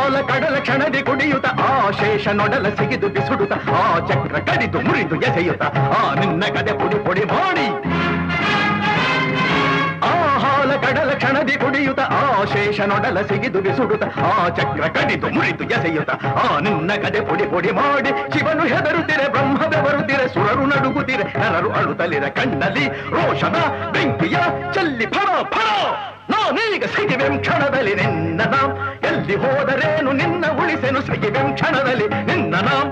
ಹಾಲ ಕಡಲ ಕ್ಷಣದಿ ಕುಡಿಯುತ್ತ ಆ ಶೇಷ ನೊಡಲ ಸಿಗಿದು ಬಿಸುಡುತ್ತ ಆ ಚಕ್ರ ಕಡಿದು ಮುರಿದು ಎಸೆಯುತ್ತ ಆ ನಿನ್ನ ಕದೆ ಪುಡಿ ಪುಡಿ ಮಾಡಿ ಆ ಹಾಲ ಕಡಲ ಕ್ಷಣದಿ ಕುಡಿಯುತ್ತ ಆ ಶೇಷ ನೊಡಲ ಸಿಗಿದು ಬಿಸುಡುತ್ತ ಆ ಚಕ್ರ ಕಡಿದು ಮುರಿದು ಎಸೆಯುತ್ತ ಆ ನಿನ್ನ ಕದೆ ಪುಡಿ ಪುಡಿ ಮಾಡಿ ಶಿವನು ಹೆದರುತ್ತಿರೆ ಬ್ರಹ್ಮವೇ ಬರುತ್ತಿರೆ ಸುರರು ನಡುಗುತ್ತಿರೆ ನರರು ಅಳುತ್ತಲಿರೆ ಕಣ್ಣಲ್ಲಿ ರೋಷದ ಬೆಂಕಿಯ ಚಲ್ಲಿ ಫಳ ಫಳ ನಾನೀಗ ಸಿಗಿವೆಂ ಕ್ಷಣದಲ್ಲಿ ನಿನ್ನ ನಾಂ ಎಲ್ಲಿ ಹೋದರೇನು ನಿನ್ನ ಉಳಿಸೆನು ಸಿಗಿವೆಂ ಕ್ಷಣದಲ್ಲಿ ನಿನ್ನ ನಾಂ